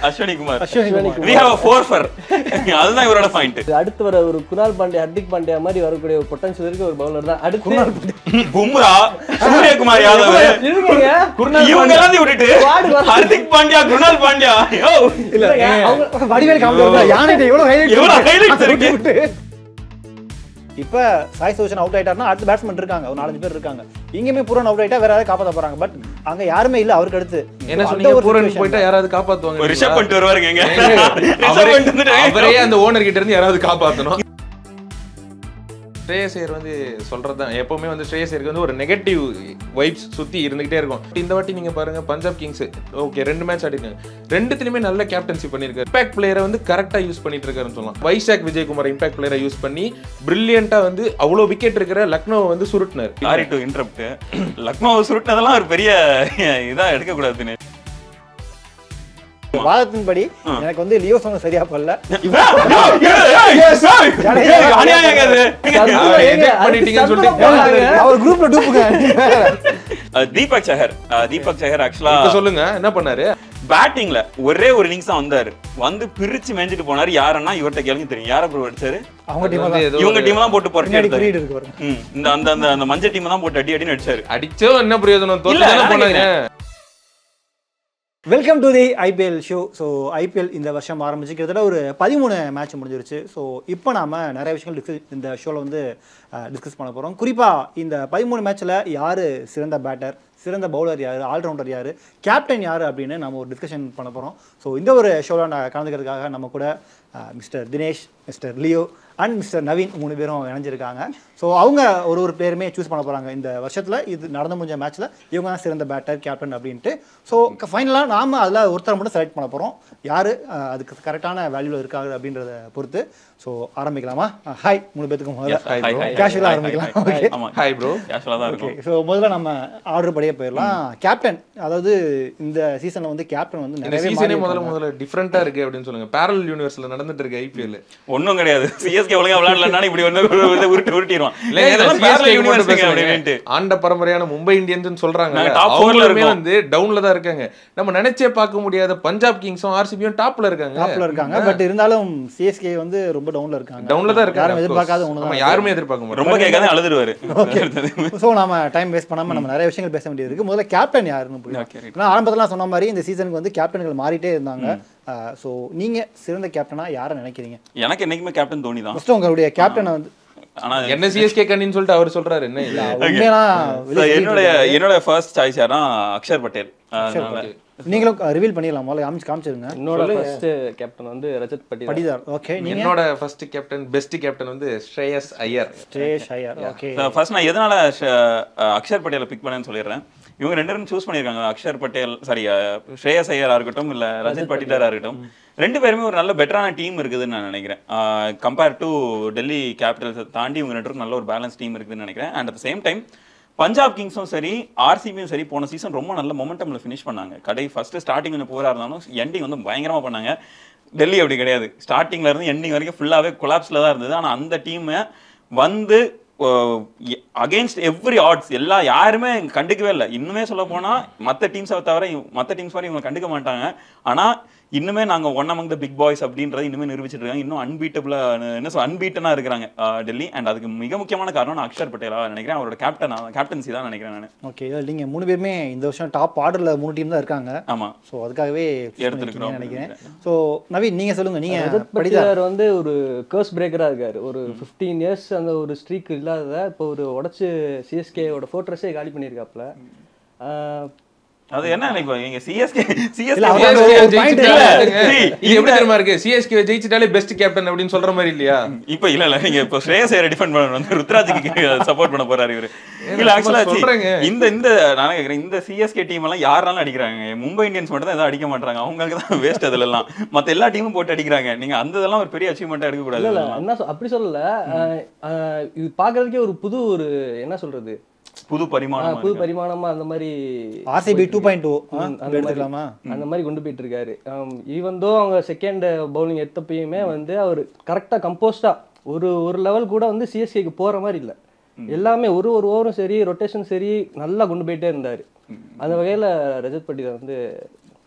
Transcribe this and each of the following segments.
Ashwini Kumar. We have a 4-4. அதுதான் இவரோட point. அடுத்து வர ஒரு குணால் பாண்டே, ஹர்திக் பாண்டியா மாதிரி வரக்கூடிய ஒரு பொட்டன்ஷியல் இருக்க ஒரு பவுலர் தான். அடுத்து பும்ரா, சூரியகுமார் யாதவ், இவங்க எல்லாம் விட்டுட்டு ஹர்திக் பாண்டியா, குணால் பாண்டியா. இல்ல அவங்க வடிவேல் காமெடி யானைட்ட எவ்வளவு ஹைலைட்ஸ் இருக்கு. இப்ப சாய் சுதர்ஷன் அவுட் ஆயிட்டாருன்னா அடுத்த பேட்ஸ்மேன் இருக்காங்க, ஒரு 4-5 பேர் இருக்காங்க. இங்கேயுமே பூரன் அவுட் ஆயிட்டா வேற யாராவது காப்பாற்ற போறாங்க. பட் அங்க யாருமே இல்ல அவருக்கு அடுத்து. என்ன சொன்னீங்க? பூரன் போயிட்டா யாராவது காப்பாத்துவாங்க. ரிஷப் பண்ணிட்டு வருவாருங்க. அவரே அந்த ஓனர் கிட்ட இருந்து யாராவது காப்பாத்தணும். ஸ்ரேயஸ் ஐயர் வந்து சொல்றதுதான் எப்பவுமே வந்து ஸ்ரேயஸ் ஐயருக்கு வந்து ஒரு நெகட்டிவ் வைப்ஸ் சுத்தி இருந்துகிட்டே இருக்கும். இந்த வாட்டி நீங்க பாருங்க பஞ்சாப் கிங்ஸ் ஓகே 2 மேட்ச் ஆடிருக்காங்க, 2த்துலயுமே நல்ல கேப்டன்சி பண்ணிருக்காரு. இம்பாக்ட் பிளேயரை வந்து கரெக்டா யூஸ் பண்ணிட்டு இருக்காருன்னு சொல்லலாம். வைசாக் விஜயகுமார் இம்பாக்ட் பிளேயரை யூஸ் பண்ணி பிரில்லியண்டா வந்து அவ்வளவு விக்கெட் இருக்கிற லக்னோவை வந்து சுருட்டினார். சாரி டு இன்டரப்ட், லக்னோவை சுருட்டினதெல்லாம் ஒரு பெரிய இதா எடுக்க கூடாதுன்னு வாதத்தின்படி எனக்கு வந்து லியோ சாங் சரியா படல. அவர் குரூப்ல டூப்புங்க. தீபக் சஹர் ஆக்சுவலா சொல்லுங்க என்ன பண்ணாரு? பேட்டிங்ல ஒரே ஒரு இன்னிங்ஸ் தான் வந்தாரு, வந்து பிரிச்சு மேஞ்சிட்டு போனாரு. யாருன்னா இவர்கிட்ட கேளுங்க தெரியும். யார ப்ரோ அடிச்சாரு? அவங்க டீம் தான், இவங்க டீம் தான் போட்டு பொறுக்கி எடுத்தாரு. இந்த அந்த அந்த மஞ்சள் டீம் தான் போட்டு அடின்னு அடிச்சாரு. அடிச்சோ என்ன பிரயோஜனம்? தோத்துதானே போனாங்க. Welcome to the IPL show. So IPL இந்த வருஷம் ஆரம்பிச்சு கிட்டத்தட்ட ஒரு 13 மேட்ச் முடிஞ்சிருச்சு. ஸோ இப்போ நாம் நிறைய விஷயங்கள் இந்த ஷோவில் வந்து டிஸ்கஸ் பண்ண போகிறோம். குறிப்பாக இந்த 13 மேட்ச்சில் யார் சிறந்த பேட்டர், சிறந்த பவுலர் யார், ஆல்ரவுண்டர் யார், கேப்டன் யார் அப்படின்னு நம்ம ஒரு டிஸ்கஷன் பண்ண போகிறோம். ஸோ இந்த ஒரு ஷோவில் நான் கலந்துக்கிறதுக்காக நம்ம கூட mister Dinesh, mister Leo and mister Naveen 3 பேரும் இணைஞ்சிருக்காங்க. ஸோ அவங்க ஒரு பேருமே சூஸ் பண்ண போகிறாங்க இந்த வருஷத்தில். இது நடந்து முடிஞ்ச மேட்ச்சில் இவங்க தான் சிறந்த பேட்டர், கேப்டன் அப்படின்ட்டு. ஸோ ஃபைனலாக நாம் அதில் ஒருத்தரை மட்டும் செலக்ட் பண்ண போகிறோம். யார் அதுக்கு கரெக்டான வேல்யூவில் இருக்காங்க அப்படின்றத பொறுத்து. ஸோ ஆரம்பிக்கலாமா? ஹாய் 3 பேத்துக்கும் முதல்ல கேஷுவலாக ஆரம்பிக்கலாம். ஓகே, ஸோ முதல்ல நம்ம ஆர்டர் படியே போயிடலாம். கேப்டன், அதாவது இந்த சீசனில் வந்து கேப்டன் வந்து நிறைய முதல்ல டிஃப்ரெண்டா இருக்கு அப்படின்னு சொல்லுங்க. பேரலல் யூனிவர்ஸ்ல நடந்துட்டு இருக்கு ஐபிஎல். ஒண்ணும் கிடையாது. சிஎஸ்கே ஒழுங்கா விளையாடலன்னா இப்படி வந்து உருட்டிடுவான். ஆண்ட பரம்பரையான மும்பை இந்தியன்ஸ் சொல்றாங்க, அவங்களுமே வந்து டவுன்ல தான் இருக்காங்க. நம்ம நினைச்சே பார்க்க முடியாத பஞ்சாப் கிங்ஸும் ஆர்சிபியும் டாப்ல இருக்காங்க. பட் இருந்தாலும் சிஎஸ்கே வந்து ரொம்ப டவுன்ல இருக்காங்க. டவுன்ல தான் இருக்காங்க. யாரும் எதிர்பார்க்காத ஒண்ணு தான். யாருமே எதிர்பார்க்க மாட்டாங்க. ரொம்ப கேட்காத அழுதுருவாரு. சோ நாம டைம் வேஸ்ட் பண்ணாம நம்ம நிறைய விஷயங்கள் பேச வேண்டியது இருக்கு. முதல்ல கேப்டன் யாருன்னு புரியும். நான் ஆரம்பத்துல சொன்ன மாதிரி இந்த சீசனுக்கு வந்து கேப்டன்கள் மாறிட்டே இருந்தாங்க. சோ நீங்க சிறந்த கேப்டனா யாரை நினைக்கிறீங்க? எனக்கு என்னைக்குமே கேப்டன் தோனி தான். ஃபர்ஸ்ட் உங்களுடைய கேப்டனை வந்து என்ன சிஎஸ்கே கண்ணின்னு சொல்லிட்டு அவர் சொல்றாரு. என்ன என்னோட ஃபர்ஸ்ட் சாய்ஸ் யாரா அக்ஷர் பட்டேல். நீங்களும் ரிவீல் பண்ணிடலாம். முதல்ல காமிச்சிருங்க. என்னோட ஃபர்ஸ்ட் கேப்டன் வந்து ரஜத் படிதார். ஓகே, என்னோட ஃபர்ஸ்ட் கேப்டன் பெஸ்ட் கேப்டன் வந்து ஸ்ரேயஸ் ஐயர். ஓகே, ஃபர்ஸ்ட் நான் எதனால அக்ஷர் பட்டேலை பிக் பண்ணேன்னு சொல்லிடுறேன். இவங்க 2 பேரும் சூஸ் பண்ணியிருக்காங்க. அக்ஷர் பட்டேல் ஸ்ரேயஸ் ஐயரா இருக்கட்டும் இல்ல ரஜத் பட்டிதாரா இருக்கட்டும், 2 பேருமே ஒரு நல்ல பெட்டரான டீம் இருக்குதுன்னு நான் நினைக்கிறேன். கம்பேர் டு டெல்லி கேபிட்டல்ஸை தாண்டி இவங்க 2 பேரும் நல்ல ஒரு பேலன்ஸ் டீம் இருக்குதுன்னு நினைக்கிறேன். And at same time Punjab கிங்ஸும் சரி ஆர்சிபியும் சரி போன சீசன் ரொம்ப நல்ல மொமெண்டம்ல ஃபினிஷ் பண்ணாங்க. ஃபர்ஸ்ட் ஸ்டார்டிங் கொஞ்சம் போரா இருந்தாலும் எண்டிங் வந்து பயங்கரமா பண்ணாங்க. டெல்லி அப்படி கிடையாது. ஸ்டார்டிங்ல இருந்து எண்டிங் வரைக்கும் ஃபுல்லாவே கொலாப்ஸ்ல தான் இருந்தது. ஆனா அந்த டீமை வந்து அகெயின்ஸ்ட் எவ்ரி ஆட்ஸ் யாருமே கண்டுக்கவே இல்லை. இன்னுமே சொல்ல போனா மற்ற டீம்ஸை தவிர மற்ற டீம்ஸ் மாதிரி இவங்க கண்டுக்க மாட்டாங்க. ஆனா இன்னுமே நாங்க one among the big boys அப்படின்றத இன்னுமே நிரூபிச்சிட்டு இருக்காங்க. இன்னும் அன்பீட்டனா இருக்கிறாங்க டெல்லி. அண்ட் அதுக்கு மிக முக்கியமான காரணம் நான் அக்ஷர் பட்டேலா நினைக்கிறேன். அவரோட கேப்டன்சி தான் நினைக்கிறேன் நான். ஓகே, நீங்க 3 பேருமே இந்த வருஷம் டாப் ஆர்டர்ல 3 டீம் தான் இருக்காங்க. ஆமா, சோ அதுக்காகவே எடுத்துக்கிறோம் நினைக்கிறேன். சோ நவீன் நீங்க சொல்லுங்க. நீங்க படிதார் வந்து ஒரு கர்ஸ் பிரேக்கரா இருக்காரு. ஒரு 15 இயர்ஸ் அந்த ஒரு ஸ்ட்ரீக் இல்லாத இப்போ ஒரு உடைச்சு சிஎஸ்கேவோட ஃபோர்ட்ரஸே காலி பண்ணியிருக்காப்ல. அது என்ன நினைப்பாங்க சிஎஸ்கே ஜெயிச்சிட்டாலே பெஸ்ட் கேப்டன் அப்படின்னு சொல்ற மாதிரி இல்லையா? இப்ப இல்ல நீங்க இப்ப ஸ்ரேயஸ் ஐயரை டிஃபெண்ட் பண்ண வந்து ருத்ராஜுக்கு சப்போர்ட் பண்ண போறாரு இவரு. இல்ல ஆக்சுவலா இந்த நான் கேக்குறேன், இந்த சிஎஸ்கே டீம் எல்லாம் யாரெல்லாம் அடிக்கிறாங்க? மும்பை இந்தியன்ஸ் மட்டும் தான் எதாவது அடிக்க மாட்டாங்க. அவங்களுக்கு தான் வேஸ்ட். அதுல எல்லாம் மத்த எல்லா டீமும் போட்டு அடிக்கிறாங்க. நீங்க அந்த இதெல்லாம் ஒரு பெரிய அச்சீவ்மெண்டா எடுக்க கூடாது. என்ன அப்படி சொல்லல, இது பாக்குறதுக்கே ஒரு புது ஒரு என்ன சொல்றது புது பரிமாணமா அந்த மாதிரி ஆர்சிபி 2.2 அந்த மாதிரி கொண்டு போயிட்டு இருக்காரு. ஈவன் தோ அவங்க செகண்ட் பவுலிங் எடுத்தப்பயுமே வந்து அவர் கரெக்டா கம்போஸ்டா ஒரு லெவல் கூட வந்து சிஎஸ்கேக்கு போற மாதிரி இல்லை. எல்லாமே ஒரு ஓவரும் சரி ரொட்டேஷன் சரி நல்லா கொண்டு போயிட்டே இருந்தாரு. அந்த வகையில ரஜத் பட்டிதார் வந்து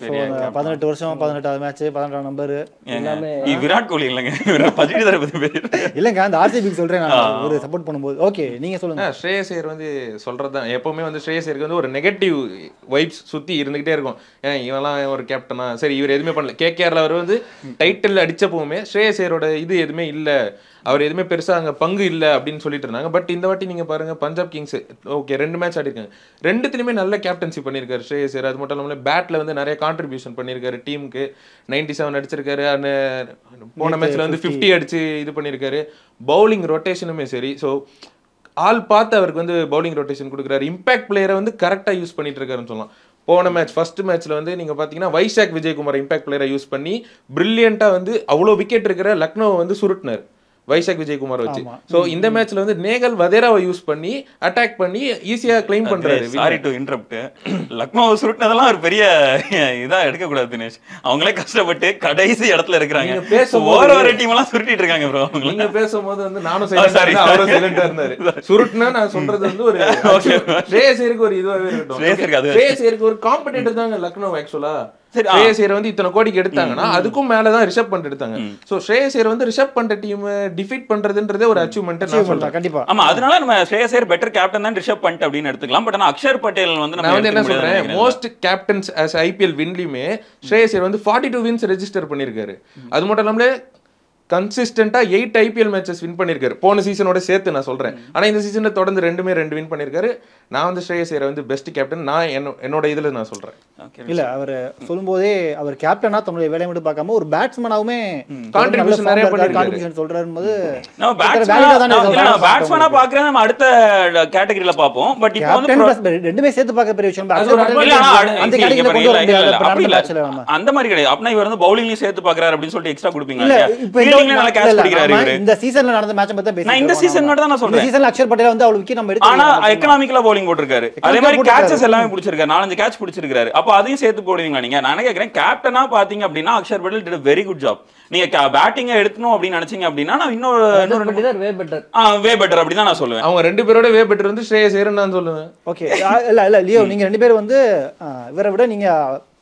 18 வருஷம் 18வது மேட்ச் 18ஆம் நம்பர் எல்லாமே விராட் கோலி இல்லைங்க, பட்டிதாரை பத்தி பேர் இல்லைங்க. அந்த ஆர்சிபிக்கு சொல்றேன் நான் ஒரு சப்போர்ட் பண்ணும்போது. ஓகே நீங்க சொல்லுங்க. ஸ்ரேயஸ் ஐயர் வந்து சொல்றதுதான் எப்பவுமே வந்து ஸ்ரேயஸ் ஐயருக்கு வந்து ஒரு நெகட்டிவ் வைப்ஸ் சுத்தி இருந்துகிட்டே இருக்கும். இவெல்லாம் ஒரு கேப்டனா, சரி இவர் எதுவுமே பண்ணல. கேகேஆர்ல அவர் வந்து டைட்டில் அடிச்சப்பவுமே ஸ்ரேயஸ் ஐயரோட இது எதுவுமே இல்ல, அவர் எதுவுமே பெருசா அங்க பங்கு இல்ல அப்படின்னு சொல்லிட்டு இருந்தாங்க. பட் இந்த வாட்டி நீங்க பாருங்க, பஞ்சாப் கிங்ஸ் ஓகே 2 மேட்ச் ஆடிருக்காங்க, 2த்துலயுமே நல்ல கேப்டன்சி பண்ணிருக்காரு ஸ்ரேயஸ் ஐயர். அது மட்டும் இல்லாம பேட்ல வந்து நிறைய கான்ட்ரிபியூஷன் பண்ணிருக்காரு டீமுக்கு. 97 அடிச்சிருக்காரு, போன மேட்ச்ல வந்து 50 அடிச்சு இது பண்ணிருக்காரு. பவுலிங் ரொட்டேஷனுமே சரி, ஸோ ஆள் பார்த்து அவருக்கு வந்து பவுலிங் ரொட்டேஷன் கொடுக்குறாரு. இம்பாக்ட் பிளேயரை வந்து கரெக்டா யூஸ் பண்ணிட்டு இருக்காருன்னு சொல்லலாம். போன மேட்ச் ஃபர்ஸ்ட் மேட்ச்ல வந்து நீங்க பாத்தீங்கன்னா வைசாக் விஜயகுமார் இம்பாக்ட் பிளேயரை யூஸ் பண்ணி பிரில்லியண்டா வந்து அவ்வளோ விக்கெட் இருக்கிற லக்னோவை வந்து சுருட்டினார் வைசாக் விஜயகுமார் வச்சு. சோ இந்த மேட்ச்ல வந்து நேகல் வதேராவை யூஸ் பண்ணி அட்டாக் பண்ணி ஈஸியா கிளைம் பண்றாரு. சாரி டு இன்டரப்ட், லக்னோ சுருட்டினதெல்லாம் ஒரு பெரிய இதா எடுக்க கூடாது தினேஷ். அவங்களே கஷ்டப்பட்டு கடைசி இடத்துல இருக்கிறாங்க. ஒரு டீம் எல்லாம் சுருட்டிட்டு இருக்காங்க ப்ரோ. நீங்க பேசும்போது வந்து நானும் சைலண்டா அவரும் சைலண்டா இருந்தாரு. சுருட்டுனா நான் சொல்றது வந்து ஒரு ஸ்ரேயஸ் ஐயருக்கு ஒரு இதுவாவே இருக்கட்டும். ஸ்ரேயஸ் ஐயருக்கு ஒரு காம்படிட்டர் தாங்க லக்னோ ஆக்சுவலா. ஸ்ரேயஸ் ஐயர் வந்து இத்தனை கோடிக்கு எடுத்தாங்கன்னா அதுக்கும் மேலதான் ரிஷப் பண்ட் எடுத்தாங்க. சோ ஸ்ரேயஸ் ஐயர் வந்து ரிஷப் பண்ட் டீம் டிஃபீட் பண்றதுன்றதே ஒரு அச்சீவ்மென்ட் நான் சொல்றேன். கண்டிப்பா ஆமா, அதனால நம்ம ஸ்ரேயஸ் ஐயர் பெட்டர் கேப்டன் தான் ரிஷப் பண்ட் அப்படின்னு எடுத்துக்கலாம். பட் ஆனா அக்ஷர் பட்டேல் வந்து நான் வந்து என்ன சொல்றேன், மோஸ்ட் கேப்டன்ஸ் as ஐபிஎல் வின்லயுமே ஸ்ரேயஸ் ஐயர் வந்து 42 வின்ஸ் ரெஜிஸ்டர் பண்ணிருக்காரு. அது மட்டும் இல்லாம கன்சிஸ்டன்டா 8 ஐபிஎல் மேட்சஸ் வின் பண்ணிருக்காரு போன சீசனோட சேர்த்து நான் சொல்றேன். ஆனா இந்த சீசன்ல தொடர்ந்து 2 வின் பண்ணிருக்காரு. நான் வந்து ஸ்ரேயஸ் ஐயர் வந்து பெஸ்ட் கேப்டன் நான் என்னோட இதுல நான் சொல்றேன். இல்ல அவர் சொல்லும்போதே அவர் கேப்டனா தன்னுடைய வேலையை மட்டும் பார்க்காம ஒரு பேட்ஸ்மேனாவுமே கான்ட்ரிபியூஷன் நிறைய பண்ணிருக்காரு. சொல்றாரும்போது நம்ம பேட்ஸ்மேனா பாக்குறேன், நம்ம அடுத்த கேட்டகரியில பாப்போம். பட் இப்போ வந்து ரெண்டுமே சேர்த்து பார்க்க பெரிய விஷயம். அந்த கேட்டகரியில கொண்டு வர முடியாது. அந்த மாதிரி கிடையாது. அப்பனா இவர் வந்து பவுலிங்லயும் சேர்த்து பாக்குறாரு அப்படின்னு சொல்லிட்டு எக்ஸ்ட்ரா கொடுப்பீங்க. இந்த சீசன்ல நடந்த மேட்ச் பத்தி பேசுறேன். நான் இந்த சீசன் மட்டும் தான் நான் சொல்றேன். இந்த சீசன்ல அக்ஷர் பட்டேல் வந்து அவ்வளவு விக்கெட் நம்ம எடுத்து ஆனா எக்கனாமிக்கலா பவுலிங் போட்டுருக்காரு. அதே மாதிரி கேட்சஸ் எல்லாமே பிடிச்சிருக்காரு, 4-5 கேட்ச் பிடிச்சிருக்காரு. அப்ப அதையும் சேர்த்து போடுவீங்களா நீங்க? நான் கேக்குறேன், கேப்டனா பாத்தீங்க அப்படின்னா Axar Patel did a very good job. நீங்க பேட்டிங் எடுக்கணும் அப்படின்னு நினைச்சீங்க அப்படின்னா நான் இன்னொரு வே பெட்டர் அப்படி தான் நான் சொல்லுவேன். அவங்க 2 பேரோட வே பெட்டர் வந்து ஸ்ரேயஸ் ஐயர் நான் சொல்லுவேன். ஓகே இல்ல லியோ, நீங்க 2 பேர் வந்து இவரை விட நீங்க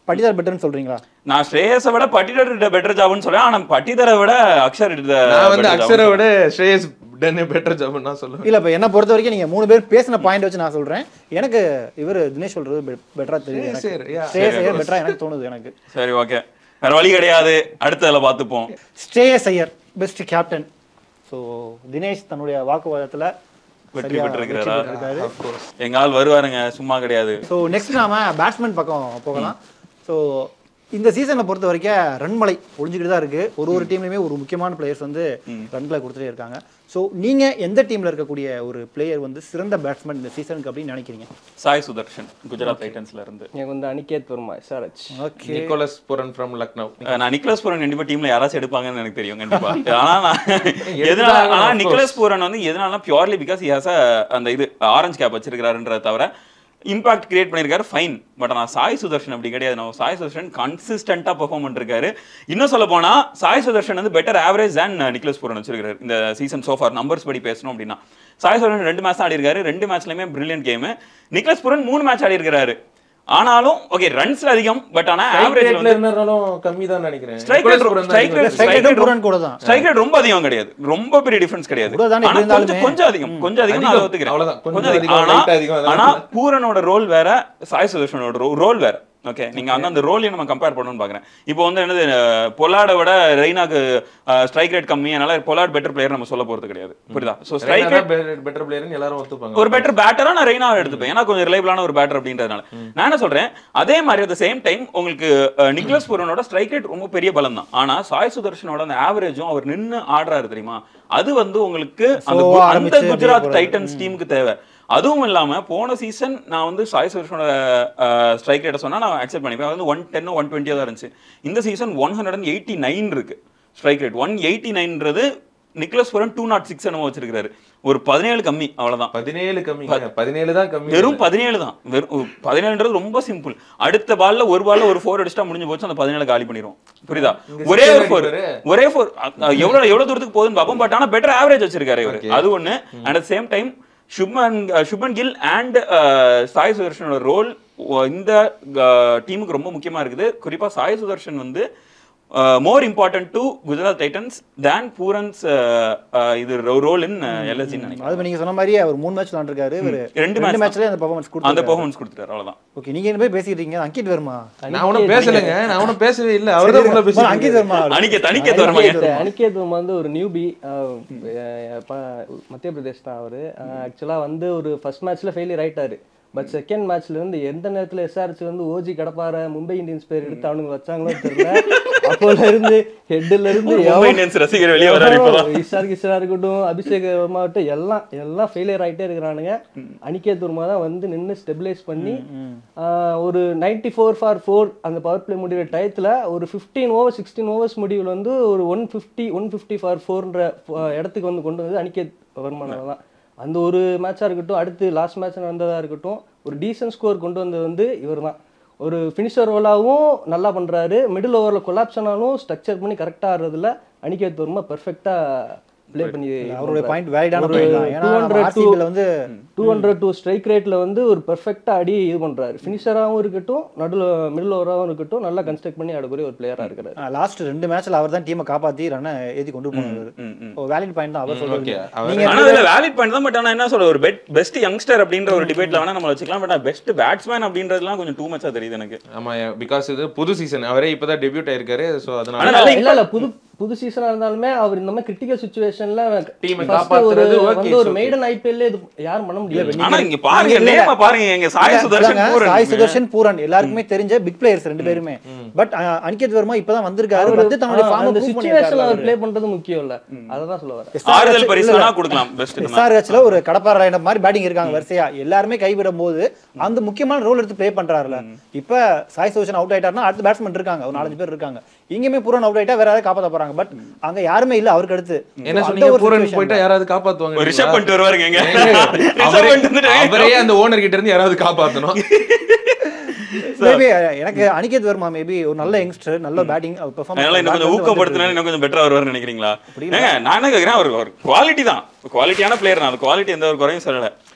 பட்டிதார் பெட்டர்னு சொல்றீங்களா? நான் ஸ்ரேயஸை விட பட்டிதார் பெட்டர் ஜாப்னு சொல்றேன். ஆனா பட்டிதாரை விட அக்ஷர் நான் வந்து அக்ஷரை விட ஸ்ரேயஸ் பெட்டர் ஜாப் நான் சொல்லுவேன். இல்ல இப்ப என்ன பொறுத்த வரைக்கும் நீங்க 3 பேர் பேசின பாயிண்ட் வச்சு நான் சொல்றேன். எனக்கு இவர் தினேஷ் சொல்றது பெட்டரா தெரியுது. ஸ்ரேயஸ் ஐயர் பெட்டரா எனக்கு தோணுது எனக்கு. சரி ஓகே, வேற வழி கிடையாது, அடுத்ததுல பாத்துப்போம். Shreyas Iyer best captain. So Dinesh தன்னுடைய வாக்குவாதத்துல வெற்றி பெற்றிருக்காரா? எங்க ஆள் வருவாருங்க, சும்மா கிடையாது. ஸோ நெக்ஸ்ட் நாம பேட்ஸ்மேன் பக்கம் போகலாம். ஸோ இந்த சீசனை பொறுத்த வரைக்கும் ரன் மலை ஒழிஞ்சுக்கிட்டு தான் இருக்கு. ஒரு டீம்லயுமே ஒரு முக்கியமான பிளேயர்ஸ் வந்து ரன்களை கொடுத்துட்டே இருக்காங்க. ஸோ நீங்க எந்த டீம்ல இருக்கக்கூடிய ஒரு பிளேயர் வந்து சிறந்த பேட்ஸ்மேன் இந்த சீசனுக்கு அப்படின்னு நினைக்கிறீங்க? சாய் சுதர்ஷன் குஜராத் டைட்டன்ஸ்ல இருந்து. எனக்கு வந்து Aniket Varma SRH. Okay, Nicholas Pooran from Lucknow. நான் நிக்கோலஸ் புரன் கண்டிப்பா டீம்ல யாராச்சும் எடுப்பாங்கன்னு எனக்கு தெரியும் கண்டிப்பா. ஆனா நிக்கோலஸ் புரன் வந்து எதனால பியூர்லி பிகாஸ் ஹி ஹஸ் அந்த இது ஆரஞ்சு கேப் வச்சிருக்காருன்றத தவிர இம்பாக்ட் கிரியேட் பண்ணியிருக்காரு, ஃபைன். பட் ஆனால் சாய் சுதர்ஷன் அப்படி கிடையாது. நம்ம சாய் சுதர்ஷன் கன்சிஸ்டன்ட்டாக பெர்ஃபார்ம் பண்ணிருக்காரு. இன்னும் சொல்ல போனால் சாய் சுதர்ஷன் வந்து பெட்டர் ஆவரேஜ் தேன் நிக்கோலஸ் புரன் வச்சிருக்காரு இந்த சீசன் சோஃபார். நம்பர்ஸ் படி பேசணும் அப்படின்னா சாய் சுதர்ஷன் 2 மேட்ச் ஆடி இருக்காரு, 2 மேட்ச்லயுமே brilliant game. Nicholas Pooran 3 match ஆடி இருக்காரு. ஆனாலும் ஓகே ரன்ஸ்ல அதிகம், பட் ஆனா ஆவரேஜ்ல வந்து இருந்தாலும் கம்மி தான் நினைக்கிறேன். ஸ்ட்ரைக் ரேட் ரொம்ப அதிகம் கிடையாது, ரொம்ப பெரிய டிஃபரன்ஸ் கிடையாது. கொஞ்சம் அதிகம் நான் ஒத்துக்கிறேன். ஆனா பூரனோட ரோல் வேற, சாய் சுதர்ஷனோட ரோல் வேற. ஓகே, நீங்க அந்த ரோலையும் நம்ம கம்பேர் பண்ணணும்னு பாக்குறேன். இப்போ வந்து என்னது பொலார்டை விட ரெய்னாக்கு ஸ்ட்ரைக் ரேட் கம்மி, அதனால பொலார்ட் பெட்டர் பிளேயர் நம்ம சொல்ல போறது கிடையாது. புரியுதா? சோ ஸ்ட்ரைக் ரேட் பெட்டர் பிளேயர்னு எல்லாரும் ஒத்துப்பாங்க. ஒரு பெட்டர் பேட்டரா நான் ரெய்னாவை எடுத்துப்பேன், ஏன்னா கொஞ்சம் ரிலையபிளான ஒரு பேட்டர் அப்படின்றதுனால. நான் என்ன சொல்றேன், அதே மாதிரி அட் சேம் டைம் உங்களுக்கு நிக்கோலஸ் புரனோட ஸ்ட்ரைக் ரேட் ரொம்ப பெரிய பலம் தான். ஆனா சாய் சுதர்ஷனோட அந்த ஆவரேஜும் அவர் நின்னு ஆடுறாரு தெரியுமா, அது வந்து உங்களுக்கு அந்த குஜராத் டைட்டன்ஸ் டீமுக்கு தேவை. அதுவும் இல்லாம போன சீசன் நான் வந்து சாய் சுதர்ஷனோட ஸ்ட்ரைக் ரேட்டை சொன்னா நான் அக்செப்ட் பண்ணிப்பேன். அது வந்து 110 120 தான் இருந்துச்சு. இந்த சீசன் 189 இருக்கு ஸ்ட்ரைக் ரேட். 189ன்றது நிக்கோலஸ் புரன் 206 என்னமோ வச்சிருக்காரு, ஒரு 17 கம்மி, அவ்வளவுதான். 17 கம்மி, 17 தான் கம்மி, வெறும் 17 தான். வெறும் 17ன்றது ரொம்ப சிம்பிள். அடுத்த பால்ல ஒரு 4 அடிச்சா முடிஞ்சு போச்சு, அந்த 17 காலி பண்ணிரும். புரியுதா? ஒரே ஒரு 4 எவ்வளவு தூரத்துக்கு போகுதுன்னு பார்ப்போம். பட் ஆனா பெட்டர் ஆவரேஜ் வச்சிருக்காரு இவரு, அது ஒண்ணு. At the same time Shubman Gill and Sai சுதர்ஷனோட ரோல் இந்த டீமுக்கு ரொம்ப முக்கியமா இருக்குது. குறிப்பா சாய் சுதர்ஷன் வந்து more important to Gujarat Titans than Pooran's இது ரோல் இன் எல்எஸ்ஜி நினைக்கிறேன். அது நீங்க சொன்ன மாதிரி அவர் 3 மேட்ச் விளையாண்டுருக்காரு. ஒரு ரெண்டு மேட்ச்ல அந்த பெர்ஃபார்மன்ஸ் கொடுத்துட்டாரு அவ்வளவுதான். ஓகே, நீங்க என்ன போய் பேசிட்டு இருக்கீங்க? அங்கித் வர்மா. நான் ஒன்னும் பேசலங்க, நான் ஒன்னும் பேசவே இல்ல. அவர்தான் உள்ள பேசுறாரு. அங்கித் வர்மா அனிகேத் வர்மா வந்து ஒரு நியூபி, மத்திய பிரதேஷ் தான் அவரு. ஆக்சுவலா வந்து ஒரு ஃபர்ஸ்ட் மேட்ச்ல ஃபெயிலியர் ஆயிட்டாரு. பட் செகண்ட் மேட்ச்ல இருந்து எந்த நேரத்துல எஸ்ஆர்ஹெச் வந்து ஓஜி கடப்பார மும்பை இந்தியன்ஸ் பேர் எடுத்து அவனுக்கு வச்சாங்களோ தெரியல. அப்போல இருந்து ஹெட்ல இருந்து இஷார் இருக்கட்டும், அபிஷேக் வர்மாவட்டும் எல்லாம் ஃபெயிலியர் ஆயிட்டே இருக்கிறானுங்க. அனிகேத் வர்மா தான் வந்து நின்று ஸ்டெபிலைஸ் பண்ணி ஒரு 94 for 4 அந்த பவர் பிளே முடிகிற டயத்துல ஒரு 16 overs முடிவில் வந்து ஒரு 150 for 4ன்ற இடத்துக்கு வந்து கொண்டு வந்து அனிகேத் வர்மானால தான். அந்த ஒரு மேட்சாக இருக்கட்டும், அடுத்து லாஸ்ட் மேட்ச் நடந்ததாக இருக்கட்டும், ஒரு டீசன்ட் ஸ்கோர் கொண்டு வந்தது வந்து இவர் தான். ஒரு ஃபினிஷர் ரோலாகவும் நல்லா பண்ணுறாரு, மிடில் ஓவரில் கொலாப்ஸ் ஆனாலும் ஸ்ட்ரக்சர் பண்ணி கரெக்டாக ஆடுறதுல அனிகேத் வர்மா பெர்ஃபெக்டாக ப்ளே பண்ணி அவருடைய பாயிண்ட் வேலிடான பாயிண்ட் தான். ஏன்னா ஆர்சிபில வந்து 202 ஸ்ட்ரைக் ரேட்ல வந்து ஒரு பெர்ஃபெக்ட்டா அடி இது பண்றாரு. ஃபினிஷராகவும் இருக்கட்டும், மிடில் ஓவராகவும் இருக்கட்டும், நல்லா கன்ஸ்ட்ரக்ட் பண்ணி ஆடக்கூடிய ஒரு பிளேயரா இருக்காரு. லாஸ்ட் 2 மேட்ச்ல அவர் தான் டீமை காப்பாத்தி ரன்னை ஏத்தி கொண்டு போனாரு. வேலிட் பாயிண்ட் தான் அவர் சொல்றது. நீங்க அதுல வேலிட் பாயிண்ட் தான். பட் ஆனா என்ன சொல்ற, ஒரு பெஸ்ட் யங்ஸ்டர் அப்படின்ற ஒரு டிபேட்ல வேணா நம்ம வச்சுக்கலாம். பட் பெஸ்ட் பேட்ஸ்மேன் அப்படின்றதுலாம் கொஞ்சம் டூ மச்சா தெரியுது எனக்கு. ஆமா, பிகாஸ் இது புது சீசன், அவரே இப்பதான் டெபியூட் ஆயிருக்காரு. சோ அதனால இல்ல புது சீசனா இருந்தாலுமே அவர் இந்த மாதிரி கிரிட்டிக்கல் சிச்சுவேஷன்ல டீமை காப்பாத்துறது வந்து ஒரு மெய்டன் ஐபிஎல்ல இது யாரும் பண்ண முடியல. ஆனா இங்க பாருங்க, நேமா பாருங்க, எங்க சாய் சுதர்ஷன் பூரன் எல்லாருக்குமே தெரிஞ்ச பிக் பிளேயர்ஸ் ரெண்டு பேருமே. பட் அனிகேத் வர்மா இப்பதான் வந்திருக்காரு, வந்து தன்னுடைய ஃபார்ம் அந்த சிச்சுவேஷன்ல அவர் ப்ளே பண்றது முக்கியம் இல்ல. அததான் சொல்ல வரேன். ஆறுதல் பரிசுனா கொடுக்கலாம் பெஸ்ட். எஸ்ஆர்ஹெச்ல ஒரு கடப்பார லைனப் மாதிரி பேட்டிங் இருக்காங்க வரிசையா, எல்லாருமே கைவிடும் போது அந்த முக்கியமான ரோல் எடுத்து ப்ளே பண்றாருல. இப்ப சாய் சுதர்ஷன் அவுட் ஆயிட்டாருன்னா அடுத்த பேட்ஸ்மேன் இருக்காங்க, ஒரு 4-5 பேர் இருக்காங்க. இங்கேயுமே பூரன் அவுட் ஆயிட்டா வேற யாராவது காப்பாத்த போறாங்க. பட் அங்க யாருமே இல்ல அவருக்கு அடுத்து. என்ன சொன்னீங்க, பூரன் போயிட்டா யாராவது காப்பாத்துவாங்க? ரிஷப் பண்ணிட்டு வருவாருங்க. அவரே அந்த ஓனர் கிட்ட இருந்து யாராவது காப்பாத்தணும். மேபி எனக்கு அனிகேத் வர்மா மேபி ஒரு நல்ல யங்ஸ்டர், நல்ல பேட்டிங் பெர்ஃபார்மன்ஸ், இன்னும் கொஞ்சம் ஊக்கப்படுத்தினா இன்னும் கொஞ்சம் பெட்டரா வருவார்னு நினைக்கிறீங்களா? நான் என்ன கேக்குறேன், ஒரு குவாலிட்டி தான், குவாலிட்டியான பிளேயர் தான். அந்த குவாலிட்டி எந்த ஒரு குறையும் சொல்லல.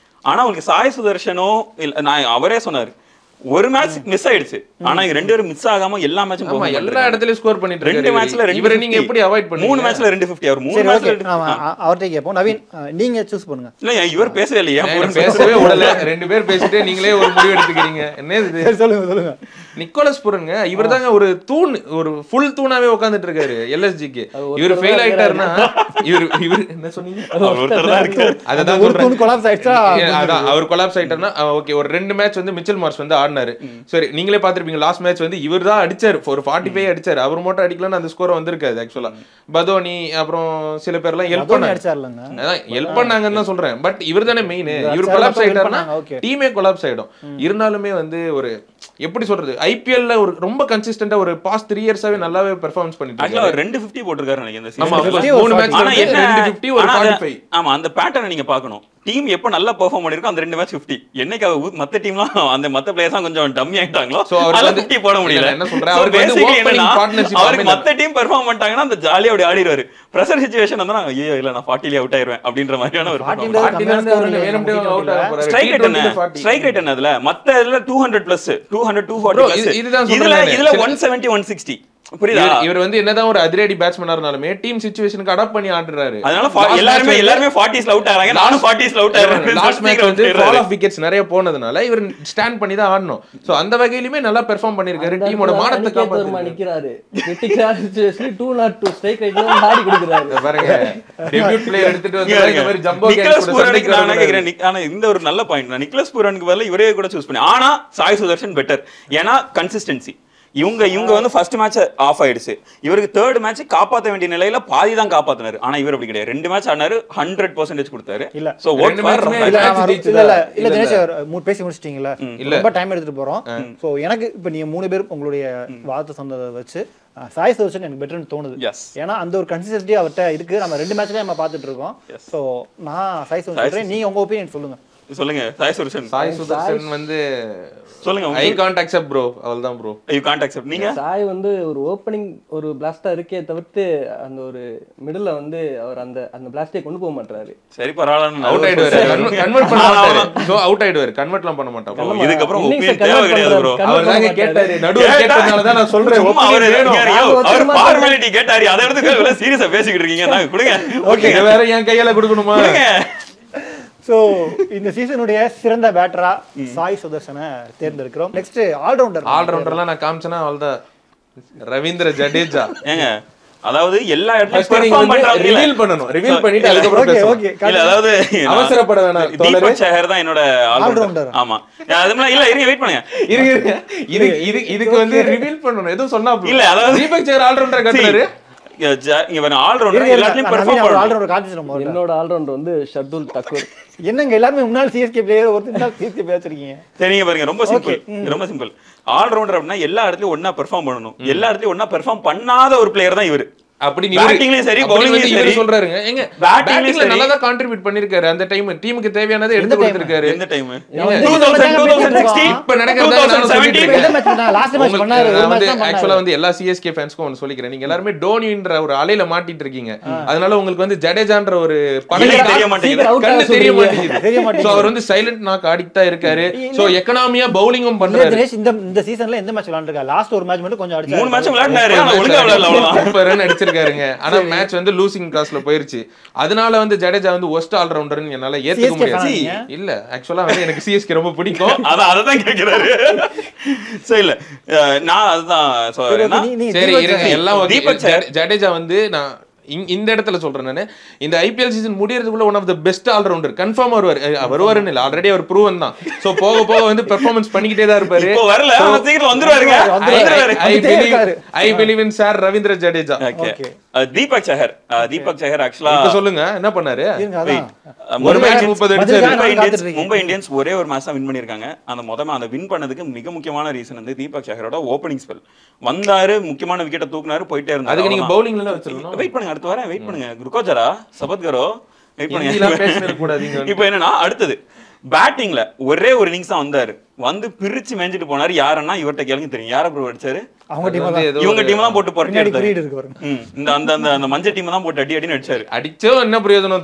ஆனா உங்களுக்கு சாய் சுதர்ஷனோ இல்ல, நான் அவரே சொன்னாரு ஒரு மேட்ச் மிஸ் ஆயிடுச்சு, ஆனா இங்க 2 பேரும் மிஸ் ஆகாம எல்லா மேட்சும் எல்லா இடத்துலயும் ஸ்கோர் பண்ணிட்டு இருக்காரு. 2 மேட்ச்ல 2 இவரை நீங்க எப்படி அவாய்ட் பண்ணீங்க? 3 மேட்ச்ல 250 அவர் 3 மேட்ச்ல அவர்ட்ட கேப்போம். நவீன் நீங்க சூஸ் பண்ணுங்க. இல்ல இவர் பேசவே இல்லையா? பேசவே விடல. 2 பேர் பேசிட்டு நீங்களே ஒரு முடிவு எடுத்துக்கிறீங்க. என்ன இது? சொல்லுங்க. நிக்கோலஸ் பூரன்ங்க, இவர் தாங்க ஒரு தூண், ஒரு ஃபுல் தூணாவே உட்கார்ந்துட்டு இருக்காரு எல்எஸ்ஜிக்கு. இவர் ஃபெயில் ஆயிட்டாருன்னா இவர் என்ன சொன்னீங்க? அதான் ஒரு தூண் கொலாப்ஸ் ஆயிடுச்சா? அதான் அவர் கொலாப்ஸ் ஆயிட்டாருன்னா ஓகே. ஒரு 2 மேட்ச் வந்து மிச்சல் மார்ஷ் வந்து ஆடினாரு. சரி, நீங்களே பாத்திருப்பீங்க லாஸ்ட் மேட்ச் வந்து இவர் தான் அடிச்சாரு, ஒரு 45 அடிச்சாரு. அவர் மட்டும் அடிக்கலன்னு அந்த ஸ்கோர் வந்திருக்காது. ஆக்சுவலா பதோனி அப்புறம் சில பேர் எல்லாம் ஹெல்ப் பண்ணாங்கன்னு தான் சொல்றேன். பட் இவர் தானே மெயின். இவர் கொலாப்ஸ் ஆயிட்டாருன்னா டீமே கொலாப்ஸ் ஆயிடும். இருந்தாலுமே வந்து ஒரு எப்படி சொல்றது, ஐபிஎல்ல ஒரு ரொம்ப கன்சிஸ்டன்ட்டா ஒரு பாஸ்ட் 3 இயர்ஸாவே நல்லாவே பெர்ஃபார்மன்ஸ் பண்ணிட்டு இருக்காரு. 250 போட்டுருக்காரு நினைக்கிறேன் இந்த சீசன். 3 மேட்ச் 250 ஒரு 45. ஆமா, அந்த பேட்டர்னை நீங்க பார்க்கணும். டீம் எப்ப நல்லா பெர்ஃபார்ம் பண்ணிருக்கோ அந்த 2 மேட்ச் 50. என்னைக்கு மத்த டீம்லாம் அந்த மத்த பிளேயர்ஸ் கொஞ்சம் டம்மி ஆயிட்டாங்களோ சோ அவரால 50 போட முடியல. என்ன சொல்றேன், அவருக்கு வந்து ஓப்பனிங் பார்ட்னர்ஷிப் அவருக்கு மத்த டீம் பெர்ஃபார்ம் பண்ணிட்டாங்கன்னா அந்த ஜாலியா அப்படி ஆடிடுவாரு. பிரஷர் சிச்சுவேஷன் வந்தா ஐயோ இல்ல நான் 40ல அவுட் ஆயிருவேன் அப்படின்ற மாதிரியான ஒரு ஸ்ட்ரைக் ரேட் என்ன அதுல மத்த இதுல 200 பிளஸ் 200 240 இதுல 170 160. புரியுதா? இவர் வந்து என்னதான் ஒரு அதிரடி பேட்ஸ்மேனா இருந்தாலுமே டீம் சிச்சுவேஷனுக்கு அடாப்ட் பண்ணி ஆடுறாரு. அதனால எல்லாரும் 40ஸ்ல அவுட் ஆறாங்க, நானும் 40ஸ்ல அவுட் ஆறேன். லாஸ்ட் மேட்ச் வந்து ஃபால் ஆஃப் விக்கெட்ஸ் நிறைய போனதுனால இவர் ஸ்டாண்ட் பண்ணி தான் ஆடணும். சோ அந்த வகையிலுமே நல்லா பெர்ஃபார்ம் பண்ணிருக்காரு. டீமோட மானத்தை காப்பாத்திருக்காரு. நிக்கிறாரு கிரிட்டிக்கல் சிச்சுவேஷன்ல 202 ஸ்ட்ரைக் ரேட்ல ஆடி குடுக்குறாரு. பாருங்க, டெபியூட் பிளேயர் எடுத்துட்டு வந்து இந்த மாதிரி ஜம்போ கேட்ச் கூட சந்திக்கிறாரு. ஆனா இந்த ஒரு நல்ல பாயிண்ட் தான். நிக்கோலஸ் பூரனுக்கு பதிலா இவரே கூட சூஸ் பண்ணி. ஆனா சாய் சுதர்ஷன் பெட்டர். ஏன்னா கன்சிஸ்டன்சி. இவங்க வந்து ஃபர்ஸ்ட் மேட்ச் ஆஃப் ஆயிடுச்சு. இவருக்கு தேர்ட் மேட்ச் காப்பாற்ற வேண்டிய நிலையில பாதி தான் காப்பாத்தினாரு. ஆனா இவர் அப்படி கிடையாது. 2 மேட்ச் ஆனாரு, 100% கொடுத்தாரு. இல்ல சோ இல்ல தினேஷ் பேசி முடிச்சிட்டீங்களா? ரொம்ப டைம் எடுத்துட்டு போறோம். சோ எனக்கு இப்ப நீங்க 3 பேர் உங்களுடைய வார்த்தை சொன்னதை வச்சு சாய் சுதர்ஷன் எனக்கு பெட்டர்னு தோணுது. ஏன்னா அந்த ஒரு கன்சிஸ்டன்சி அவர்கிட்ட இருக்கு. நம்ம 2 மேட்ச்லயே நம்ம பாத்துட்டு இருக்கோம். சோ நான் சாய் சுதர்ஷன், நீங்க உங்க ஒப்பீனியன் சொல்லுங்க. சொல்லுங்க சாய் சுதர்ஷன். சாய் சுதர்ஷன் வந்து சொல்லுங்க. ஐ கான்ட் அக்செப்ட் ப்ரோ, அவ்வளவுதான் ப்ரோ. You can't accept. நீங்க சாய் வந்து ஒரு ஓப்பனிங் ஒரு பிளாஸ்டா இருக்கே தவிர்த்து அந்த ஒரு மிடில் வந்து அவர் அந்த அந்த பிளாஸ்டே கொண்டு போக மாட்டாரு. சரி பரவாயில்ல, அவுட் ஆயிடுவாரு, கன்வெர்ட் பண்ண மாட்டாரு. சோ அவுட் ஆயிடுவாரு, கன்வெர்ட்லாம் பண்ண மாட்டாரு. இதுக்கப்புறம் ஒப்பீனியன் தேவை கிடையாது ப்ரோ. அவர் தாங்க கேட்டாரு, நடுவுல கேட்டதனால தான் நான் சொல்றேன். அவர் ஃபார்மாலிட்டி கேட்டாரு, அத எடுத்து சீரியஸா பேசிக்கிட்டு இருக்கீங்க. நாங்க கொடுங்க. ஓகே, வேற என் கையால கொடுக்கணுமா? ஸோ இந்த சீசனுடைய சிறந்த பேட்டரா சாய் சுதர்ஷனை தேர்ந்தெடுக்கிறோம். நெக்ஸ்ட் ஆல்ரவுண்டர்லாம் நான் காமிச்சேன்னா அவ்வளவுதான் ரவீந்திர ஜடேஜா. ஏங்க அதாவது எல்லா இடத்துலயும் பெர்ஃபார்ம் பண்றாங்க. ரிவீல் பண்ணணும், ரிவீல் பண்ணிட்டு அதுக்கு அப்புறம் பேசலாம். இல்ல அதாவது அவசரப்பட வேணாம். தீபக் சஹர் தான் என்னோட ஆல்ரவுண்டர். ஆமா அதெல்லாம் இல்ல, இருங்க வெயிட் பண்ணுங்க. இதுக்கு வந்து ரிவீல் பண்ணணும், எதுவும் சொன்னா இல்ல. அதாவது தீபக் சஹர் ஆல்ரவுண்டர் கட்டுறாரு. ஆல்ரவுண்டர் எல்லாத்துலயும் பெர்ஃபார்ம் பண்றாரு. என்னோட ஆல்ரவுண்டர் வந்து ஷர்துல் தக்கூர். என்னங்க எல்லாரும் முன்னாள் சிஎஸ்கே பிளேயர் ஒருத்தர் சிஎஸ்கே பிளேயர் வச்சிருக்கீங்க. சரிங்க பாருங்க, ரொம்ப சிம்பிள், ரொம்ப சிம்பிள். ஆல்ரவுண்டர் அப்படின்னா எல்லா இடத்துலயும் ஒண்ணா பெர்ஃபார்ம் பண்ணணும். எல்லா இடத்துலயும் ஒண்ணா பெர்ஃபார்ம் பண்ணாத ஒரு பிளேயர் தான் இவரு. அப்படி பேட்டிங்லயும் சரி பவுலிங்லயும் சரி சொல்றாருங்க. எங்க பேட்டிங்ல நல்லா தான் கான்ட்ரிபியூட் பண்ணிருக்காரு. அந்த டைம் டீமுக்கு தேவையானதை எடுத்து கொடுத்திருக்காரு. எந்த டைம்? 2016 இப்ப நடக்குது. 2017 லாஸ்ட் மேட்ச் பண்ணாரு. நான் வந்து ஆக்சுவலா வந்து எல்லா சிஎஸ்கே ஃபேன்ஸ்க்கும் ஒன்னு சொல்லிக்கிறேன். நீங்க எல்லாரும் டோனின்ற ஒரு அலையில மாட்டிட்டு இருக்கீங்க. அதனால உங்களுக்கு வந்து ஜடேஜான்ற ஒரு படம் தெரிய மாட்டேங்குது, கண்ணு தெரிய மாட்டேங்குது. சோ அவர் வந்து சைலண்ட் நாக் அடிக்டா இருக்காரு. சோ எகனாமியா பவுலிங்கும் பண்றாரு. இந்த சீசன்ல எந்த மேட்ச் விளையாண்டிருக்காரு? லாஸ்ட் ஒரு மேட்ச் மட்டும் கொஞ்சம் அடிச்சாரு. 3 மேட்ச் விளையாடினாரு, ஒழுங்கா விளையாடல அவ்வளவுதான். சூப்பர் ரன் அடிச்சிருக்காருங்க. ஆனா மேட்ச் வந்து லூசிங் காஸ்ட்ல போயிருச்சு. அதனால வந்து ஜடேஜா வந்து ஒஸ்ட் ஆல்ரவுண்டர்னு என்னால ஏத்துக்க முடியாது. இல்ல ஆக்சுவலா வந்து எனக்கு சிஎஸ்கே ரொம்ப பிடிக்கும். அதான் கேக்குறாரு. சரி இல்ல நான் அதுதான் சரி இருங்க எல்லாம். தீபக் ஜடேஜா வந்து நான் இந்த இடத்துல சொல்றேன் நானு, இந்த ஐபிஎல் சீசன் முடியறதுக்குள்ள one of the best allrounder confirm வருவாருன்னு இல்ல, ஆல்ரெடி அவர் ப்ரூவன் தான். சோ போக போக வந்து பெர்ஃபார்மன்ஸ் பண்ணிக்கிட்டே தான் இருப்பாரு. இப்போ வரல, சீக்கிரம் வந்துருவாருங்க. I believe in sir Ravindra Jadeja. Deepak Chahar ஆக்சுவலா சொல்லுங்க என்ன பண்ணாரு? ஒரு மேட்ச் 30 அடிச்சாரு. மும்பை இந்தியன்ஸ் ஒரே ஒரு மேட்ச் தான் வின் பண்ணிருக்காங்க. அந்த வின் பண்ணதுக்கு மிக முக்கியமான ரீசன் வந்து தீபக் சஹரோட ஓப்பனிங் ஸ்பெல். வந்தாரு, முக்கியமான விக்கெட்டை தூக்குனாரு, போயிட்டே இருந்தாரு. அதுக்கு நீங்க பவுலிங்ல வச்சிரணும். வெயிட் பண்ணுங்க, அடுத்து வரேன், வெயிட் பண்ணுங்க. ருக்கோஜரா சபத்கரோ வெயிட் பண்ணுங்க. இப்போ என்னன்னா அடுத்தது பேட்டிங்ல ஒரே ஒரு இன்னிங்ஸ் தான் வந்தாரு, வந்து பிரிச்சு மேஞ்சிட்டு போனாரு. யாருன்னா இவர்ட்ட கேளுங்க தெரியும். யார ப்ரோ அடிச்சாரு? அவங்க டீம் தான். இவங்க டீம் தான் போட்டு போறேன். இந்த அந்த அந்த மஞ்சள் டீம் தான் போட்டு அடி அடிச்சு அடிச்சோ என்ன பிரயோஜனம்?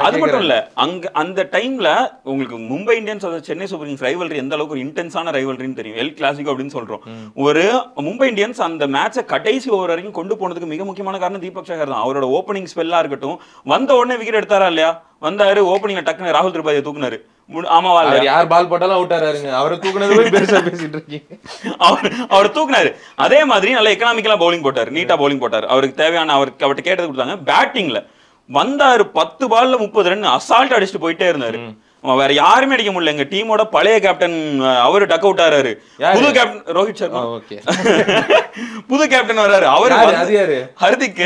அது மட்டும் இல்ல, அங்க அந்த டைம்ல உங்களுக்கு Mumbai Indians Chennai super Kings rivalry எந்த அளவுக்கு ஒரு இன்டென்ஸான ரைவல்ரின்னு தெரியும். எல் கிளாசிக்கோ அப்படின்னு சொல்றோம். ஒரு மும்பை இந்தியன்ஸ் அந்த மேட்சை கடைசி ஓவர் வரைக்கும் கொண்டு போனதுக்கு மிக முக்கியமான காரணம் தீபக் சஹர் தான். அவரோட ஓப்பனிங் ஸ்பெல்லா இருக்கட்டும், வந்த உடனே விக்கெட் எடுத்தாரா இல்லையா? வந்தாரு, ஓப்பனிங்ல டக்குன்னு ராகுல் திரிபாதியை தூக்குனாரு. ஆமாவா? யார் பால் போட்டாலும் அவுட் ஆறாருங்க. அவரை தூக்குனது போய் பெருசா பேசிட்டு இருக்கீங்க. அவர் தூக்குனாரு. அதே மாதிரி நல்ல எக்கனாமிக்கலா பவுலிங் போட்டாரு, நீட்டா பவுலிங் போட்டாரு. அவருக்கு தேவையான அவர்கிட்ட கேட்டது கொடுத்தாங்க. பேட்டிங்ல வந்தாரு, 10 பால்ல 30 ரன் அசால்ட் அடிச்சுட்டு போயிட்டே இருந்தாரு. வேற யாருமே அடிக்க முடியல. எங்க டீமோட பழைய கேப்டன் அவரு டக் அவுட் ஆறாரு. புது கேப்டன் ரோஹித் சர்மா. புது கேப்டன் வராரு. அவரு ஹர்திக்.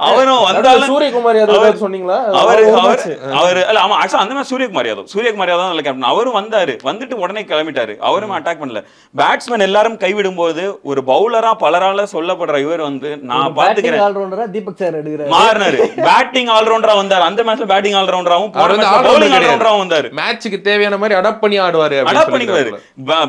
அவரும் வந்தாலும் சூரியகுமார் யாதவ் சொன்னீங்களா? அவரு இல்ல, ஆமா ஆக்சுவலா அந்த மாதிரி சூரியகுமார் யாதவ் நல்ல கேப்டன். அவரும் வந்தாரு, வந்துட்டு உடனே கிளம்பிட்டாரு. அவரும் அட்டாக் பண்ணல. பேட்ஸ்மேன் எல்லாரும் கைவிடும் போது ஒரு பவுலரா பலரால சொல்லப்படுற இவர் வந்து நான் பாத்துக்கிறேன் ஆல்ரவுண்டரா தீபக் சஹர் எடுக்கிறாரு. மாறினாரு. பேட்டிங் ஆல்ரவுண்டரா வந்தாரு. அந்த மேட்ச்ல பேட்டிங் ஆல்ரவுண்டராவும் பவுலிங் ஆல்ரவுண்டராவும் வந்தாரு. மேட்சுக்கு தேவையான மாதிரி அடாப்ட் பண்ணி ஆடுவாரு. அடாப்ட் பண்ணிக்குவாரு.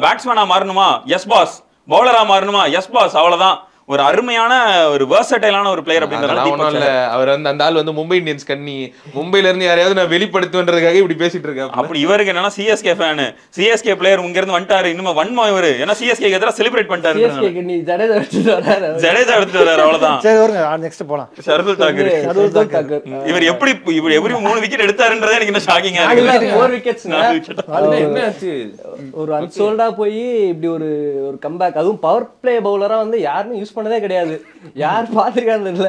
பேட்ஸ்மேனா மாறணுமா? Yes boss. பவுலரா மாறணுமா? Yes boss. அவ்வளவுதான். ஒரு அருமையான ஒரு வெர்சடைலான ஒரு பிளேயர் அப்படிங்கறதுனால அவர் வந்து அந்த ஆள் வந்து மும்பை இந்தியன்ஸ் கண்ணி, மும்பைல இருந்து யாரையாவது நான் வெளிப்படுத்துவேன்றதுக்காக இப்படி பேசிட்டு இருக்கேன். அப்படி இவருக்கு என்னன்னா சிஎஸ்கே ஃபேன், சிஎஸ்கே பிளேயர் இங்க இருந்து வந்துட்டாரு, இன்னும் வன்மா இவரு ஏன்னா சிஎஸ்கே எதிரா செலிப்ரேட் பண்ணிட்டாரு. சிஎஸ்கே நீ ஜடேஜா எடுத்துட்டு வராரு அவ்வளவுதான். சரி வருங்க, நெக்ஸ்ட் போலாம். ஷர்துல் தாக்கூர். இவர் எப்படி 3 விக்கெட் எடுத்தாருன்றதே எனக்கு என்ன ஷாக்கிங்கா இருக்கு. 4 விக்கெட்ஸ். அதுல என்ன ஆச்சு? ஒரு அன்சோல்டா போய் இப்படி ஒரு கம்பேக், அதுவும் பவர் பிளே பவுலரா வந்து யாருமே யூஸ் பண்ணதே கிடையாது. யார் பாத்துருக்காங்க இல்ல.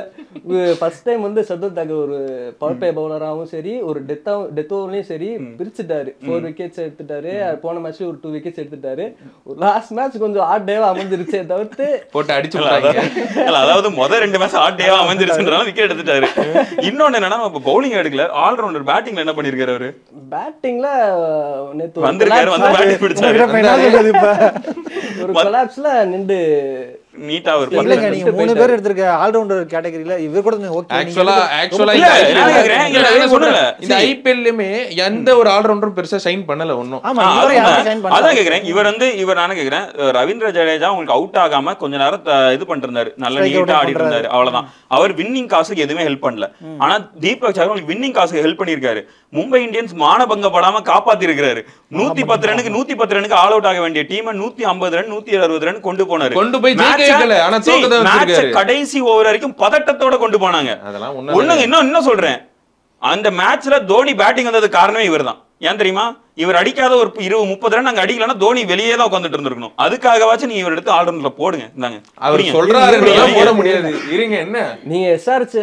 ஃபர்ஸ்ட் டைம் வந்து ஷர்துல் தாக்கூர் ஒரு பவர் பிளே பவுலராகவும் சரி, ஒரு டெத் ஓவர்லயும் சரி பிரிச்சுட்டாரு. 4 விக்கெட்ஸ் எடுத்துட்டாரு. போன மேட்ச்ல ஒரு 2 விக்கெட்ஸ் எடுத்துட்டாரு. லாஸ்ட் மேட்ச் கொஞ்சம் ஆட் டேவா அமைஞ்சிருச்சே தவிர்த்து போட்டு அடிச்சு விட்டாங்க. அதாவது முதல் 2 மேட்ச் ஆட் டேவா அமைஞ்சிருச்சுன்றனால விக்கெட் எடுத்துட்டாரு. இன்னொன்னு என்னன்னா பவுலிங் எடுக்கல, ஆல்ரவுண்டர். பேட்டிங்ல என்ன பண்ணிருக்காரு அவரு? பேட்டிங்ல நேத்து வந்திருக்காரு, வந்து பேட்டிங் பிடிச்சாரு. ஒரு கொலாப்ஸ்ல நின்று நீட்டா ஒரு இல்லங்க நீங்க 3 பேர் எடுத்திருக்க ஆல்ரவுண்டர் கேட்டகரியில இவர் கூட ஓகே ஆக்சுவலா இல்ல, நான் கேக்குறேன், இல்ல, நான் சொல்லல. இந்த ஐபிஎல்லுமே எந்த ஒரு ஆல்ரவுண்டரும் பெருசா ஷைன் பண்ணல ஒண்ணும். ஆமா இவரை யாரும் சைன் பண்ணல. அதான் கேக்குறேன். இவர் நானே கேக்குறேன், ரவீந்திர ஜடேஜா உங்களுக்கு அவுட் ஆகாம கொஞ்ச நேரம் இது பண்ணிருந்தாரு, நல்ல Strike out நீட்டா ஆடிட்டு பண்றாரு. இருந்தாரு, அவ்வளவுதான். அவர் வின்னிங் காசுக்கு எதுவுமே ஹெல்ப் பண்ணல. ஆனா தீபக் சஹர் உங்களுக்கு வின்னிங் காசுக்கு ஹெல்ப் பண்ணிருக்காரு. மும்பை இந்தியன்ஸ் மானபங்கப்படாம காப்பாத்தி இருக்காரு. 110 ரனுக்கு ஆல் அவுட் ஆக வேண்டிய டீம் 150 ரன் 160 ரன் கொண்டு போனாரு. கொண்டு போய் ஜெயிக்க வைக்கல, ஆனா தோக்க தான் வச்சிருக்காரு. கடைசி ஓவர் வரைக்கும் பதட்டத்தோட கொண்டு போனாங்க. அதெல்லாம் ஒண்ணுங்க, இன்னும் சொல்றேன், அந்த மேட்ச்ல தோனி பேட்டிங் வந்தது காரணமே இவர்தான். ஏன் தெரியுமா? இவர் அடிக்காத ஒரு 20-30 ரன் அங்க அடிக்கலன்னா தோனி வெளியே தான் உட்கார்ந்துட்டு இருந்திருக்கணும். அதுக்காகவாச்சும் நீங்க இவர் எடுத்து ஆல்ரவுண்டர்ல போடுங்க. இந்தாங்க அவர் சொல்றாரு, போட முடியாது. இருங்க, என்ன நீங்க எஸ்ஆர்எச்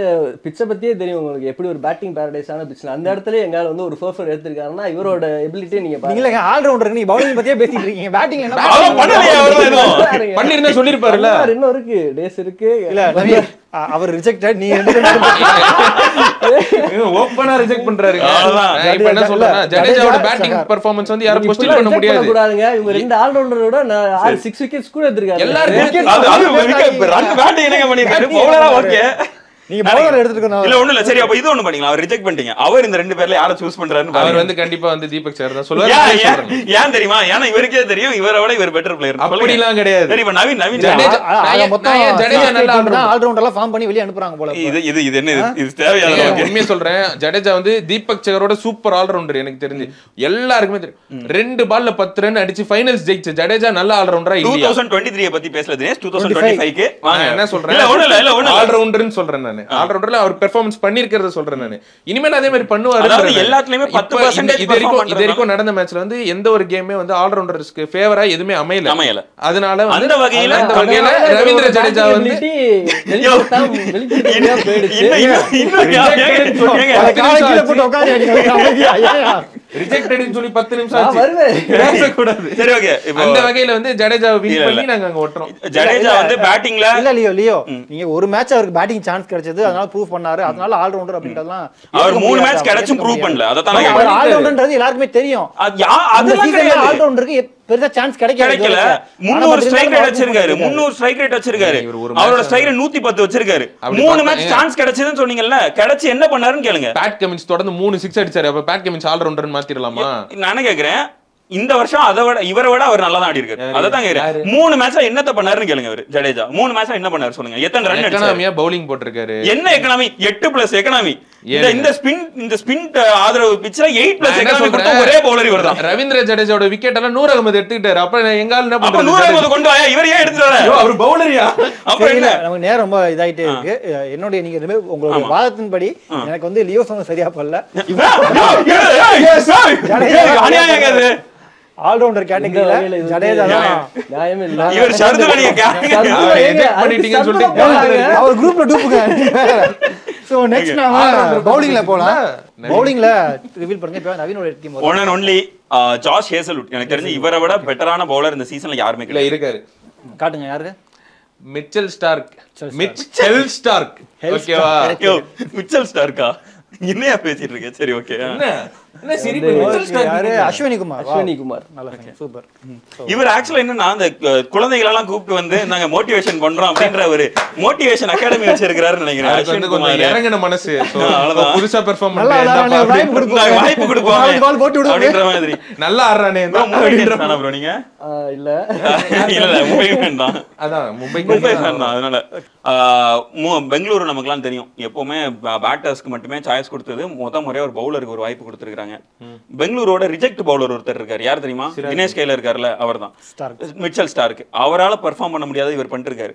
பிச்சை பத்தியே தெரியும் உங்களுக்கு, எப்படி ஒரு பேட்டிங் பாரடைஸான பிட்ச். அந்த இடத்துல எங்கால வந்து ஒரு ஃபோர் எடுத்திருக்காருன்னா இவரோட எபிலிட்டி நீங்க பாருங்க. நீங்க ஆல்ரவுண்டர் நீ பவுலிங் பத்தியே பேசிட்டு இருக்கீங்க, பேட்டிங்ல என்ன அதான் பண்ணலையே அவர் எதுவும். பண்ணிருந்தா சொல்லிருப்பாருல்ல. இன்னும் இருக்கு, டேஸ் இருக்கு. இல்ல நவீன், அவர் ரிஜெக்டட், நீ ரெண்டு ஓபனா ரிஜெக்ட் பண்றாரு. அவ்வளவுதான். நான் இப்ப என்ன சொல்றேன்னா ஜடேஜாவோட பேட்டிங் பெர்ஃபார்மன்ஸ் வந்து யாரும் क्वेश्चन பண்ண முடியாது. இவங்க ரெண்டு ஆல்ரவுண்டரோட 6 விக்கெட்ஸ் கூட எடுத்திருக்காரு. எல்லாரும் ரன் பேட்டிங் என்னங்க பண்ணிருக்காரு? பவுலரா ஓகே, நீங்க பவுலர் எடுத்துக்கணும். இல்ல ஒண்ணு இல்ல. சரி, அப்ப இது ஒண்ணு பண்ணீங்களா? அவர் ரிஜெக்ட் பண்ணிட்டீங்க. அவர் இந்த ரெண்டு பேர்ல யாரை சூஸ் பண்றாருன்னு அவர் பாருங்க. வந்து கண்டிப்பா வந்து தீபக் சார் தான் சொல்லுவாரு. ஏன் தெரியுமா? ஏன்னா இவருக்கே தெரியும் இவரை விட இவர் பெட்டர் பிளேயர். அப்படி எல்லாம் கிடையாது. சரி, இப்ப நவீன் ஜடேஜா ஜடேஜா ஆல்ரவுண்டர்லாம் ஃபார்ம் பண்ணி வெளிய அனுப்புறாங்க போல. இது என்ன இது தேவையான? உண்மையா சொல்றேன், ஜடேஜா வந்து தீபக் சகரோட சூப்பர் ஆல்ரவுண்டர். எனக்கு தெரிஞ்சு எல்லாருக்குமே தெரியும். 2 பால்ல 10 ரன் அடிச்சு ஃபைனல்ஸ் ஜெயிச்ச ஜடேஜா நல்ல ஆல்ரவுண்டரா இல்லையா? 2023 பத்தி பேசல தினேஷ், 2025 க்கு வாங்க. என்ன சொல்றேன், இல்ல ஒண்ணு இல்ல ஆல்ரவுண்டர்னு சொல்றேன் நானு. ஆல்ரவுண்டர்ல அவர் பெர்ஃபார்மன்ஸ் பண்ணிருக்கிறத சொல்றேன் நானு. இனிமேல் அதே மாதிரி பண்ணுவாரு. அதாவது எல்லாத்துலயுமே 10% இது வரைக்கும் நடந்த மேட்ச்ல வந்து எந்த ஒரு கேமே வந்து ஆல்ரவுண்டர்ஸ்க்கு ஃபேவரா எதுவுமே அமையல. அதனால அந்த வகையில ரவீந்திர ஜடேஜா வந்து ரிஜெக்டட்னு சொல்லி 10 நிமிஷம் ஆச்சு. பேசக்கூடாது. சரி, ஓகே. அந்த வகையில வந்து ஜடேஜாவை வின் பண்ணி நாங்க அங்க ஓட்றோம். ஜடேஜா வந்து பேட்டிங்ல இல்ல லியோ நீங்க ஒரு மேட்ச் அவருக்கு பேட்டிங் சான்ஸ் கிடைச்சது, அதனால ப்ரூவ் பண்ணாரு, அதனால ஆல்ரவுண்டர் அப்படின்றதெல்லாம் அவர் 3 மேட்ச் கிடைச்சும் ப்ரூவ் பண்ணல. அத தான் அவர் ஆல்ரவுண்டர்ன்றது எல்லாருக்குமே தெரியும். அதெல்லாம் கிடையாது. ஆல்ரவுண்டருக்கு பெருசா சான்ஸ் கிடைக்கல. 300 ஸ்ட்ரைக் ரேட் வச்சிருக்காரு. 300 ஸ்ட்ரைக் ரேட் வச்சிருக்காரு. அவரோட ஸ்ட்ரைக் ரேட் 110 வச்சிருக்காரு. 3 மேட்ச் சான்ஸ் கிடைச்சதுன்னு சொன்னீங்கல்ல, கிடைச்சு என்ன பண்ணாருன்னு கேளுங்க. பேட் கமின்ஸ் தொடர்ந்து 3 6 அடிச்சாரு. அப்ப பேட் கமின்ஸ் ஆல்ரவுண்டர்னு மாத்திரலாமா? நானே கேக்குறேன், இந்த வருஷம் அதை விட இவரை விட அவர் நல்லா தான் ஆடி இருக்காரு. அதான் கேக்குறேன். 3 மேட்ச்ல என்னத்த பண்ணாருன்னு கேளுங்க. அவர் ஜடேஜா 3 மேட்ச்ல என்ன பண்ணாரு சொல்லுங்க. எத்தனை ரன் அடிச்சாரு? எக்கனாமியா பவுலிங் போட்டுருக்காரு. என்ன எக்கனாமி? 8+ எக்கனாமி. இந்த ஸ்பின் ஆதரவு பிட்ச்ல 8+ எக்கனாமி கொடுத்த ஒரே பவுலர் இவர்தான். ரவீந்திர ஜடேஜாவோட விக்கெட் எல்லாம் 100 அகமது எடுத்துக்கிட்டாரு. அப்ப எங்கால என்ன அப்ப பண்றது? 100 அகமது கொண்டு வாயா, இவர் ஏன் எடுத்துட்டு வர? அவர் பவுலரியா? அப்ப என்ன? நமக்கு நேரம் ரொம்ப இதாயிட்டே இருக்கு. என்னோட நீங்க உங்களுடைய வாதத்தின்படி எனக்கு வந்து லியோ சொன்ன சரியா பல்ல. ஆல்ரவுண்டர் கேட்டகரியில ஜடேஜா தான் நியாயமே இல்ல. இவர் ஷர்துலனிய பண்ணிட்டீங்கன்னு சொல்லிட்டு அவர் குரூப்ல டூப்புங்க. சோ நெக்ஸ்ட் நாம பவுலிங்ல போலாம். பவுலிங்ல ரிவீல் பண்ணுங்க. இப்ப நவீனோட team one and only Josh Hazlewood. எனக்கு தெரிஞ்சு இவரை விட பெட்டரான பவுலர் இந்த சீசன்ல யாருமே இல்ல இருக்காரு. காட்டுங்க யாரு? Mitchell Stark. Mitchell Stark. ஓகேவா? யோ மிச்சல் ஸ்டார்க்கா? என்னையா பேசிட்டு இருக்க? சரி, ஓகே. என்ன சிரிப்பு? மிச்சல் ஸ்டார்க் யாரு? அஸ்வினி குமார். நல்ல சூப்பர். இவர் ஆக்சுவலா என்னன்னா அந்த குழந்தைகள் எல்லாம் கூப்பிட்டு வந்து நாங்க மோட்டிவேஷன் பண்றோம் அப்படின்ற ஒரு மோட்டிவேஷன் அகாடமி வச்சிருக்காருன்னு நினைக்கிறேன். அஸ்வினி குமார் இறங்கின மனசு. அவ்வளவுதான். புதுசா பெர்ஃபார்ம் நல்லா வாய்ப்பு கொடுப்போம் அப்படின்ற மாதிரி. நல்லா ஆடுறானே ப்ரோ. நீங்க இல்ல இல்ல மும்பை ஃபேன் தான். அதான் மும்பை ஃபேன் தான். அதனால பெங்களூரு நமக்குலாம் தெரியும், எப்பவுமே பேட்டர்ஸ்க்கு மட்டுமே சாய்ஸ் கொடுத்தது. முறையா ஒரு பவுலருக்கு ஒரு வாய்ப்பு கொடுத்துருக்காங்க. பெங்களூரோட ரிஜெக்ட் பவுலர் ஒருத்தர் இருக்காரு. யார் தெரியுமா? தினேஷ் கையில இருக்காருல்ல, அவர் தான் மிச்சல் ஸ்டார்க். அவரால் பெர்ஃபார்ம் பண்ண முடியாத இவர் பண்ணிட்டு இருக்காரு.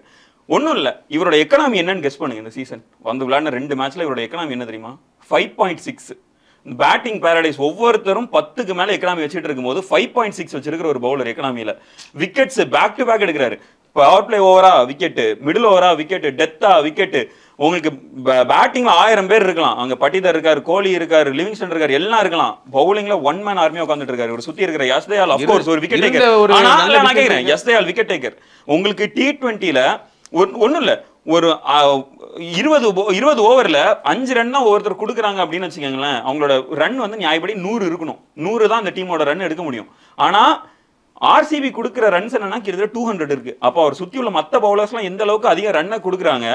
ஒன்றும் இல்லை, இவரோட எக்கனாமி என்னன்னு கெஸ் பண்ணுங்க. இந்த சீசன் வந்து விளையாடின 2 மேட்ச்ல இவரோட எக்கனாமி என்ன தெரியுமா? 5.6. பேட்டிங் பேரடைஸ் ஒவ்வொருத்தரும் 10க்கு மேல எக்கனாமி வச்சுட்டு இருக்கும்போது 5.6 வச்சிருக்கிற ஒரு பவுலர் எக்கனாமியில விக்கெட்ஸ் பேக் டு பேக் எடுக்கிறாரு. பவர் பிளே ஓவரா விக்கெட், மிடில் ஓவரா விக்கெட், டெத்தா விக்கெட். உங்களுக்கு பேட்டிங்ல 1000 பேர் இருக்கலாம். அங்க பட்டிதர் இருக்காரு, கோலி இருக்காரு, லிவிங்ஸ்டன் இருக்காரு, எல்லாம் இருக்கலாம். பவுலிங்ல 1 மேன் ஆர்மியா உட்கார்ந்துட்டு இருக்காரு. ஒரு சுத்தி இருக்கிற யஷ்தயால் ஆஃப் கோர்ஸ் ஒரு விக்கெட் டேக்கர். ஆனா நான் கேக்குறேன், யஷ்தயால் விக்கெட் டேக்கர். உங்களுக்கு T20ல ஒண்ணும் இல்ல, ஒரு 20 ஓவர்ல 5 ரன் தான் ஒருத்தர் கொடுக்குறாங்க அப்படின்னு வச்சுக்கோங்களேன். அவங்களோட ரன் வந்து நியாயப்படி 100 இருக்கணும். 100 தான் அந்த டீமோட ரன் எடுக்க முடியும். ஆனா ஆர்சிபி கொடுக்குற ரன்ஸ் என்னன்னா கிட்டத்தட்ட 200 இருக்கு. அப்போ அவர் சுத்தி உள்ள மத்த பவுலர்ஸ்லாம் எந்த அளவுக்கு அதிக ரன்னை கொடுக்குறாங்க,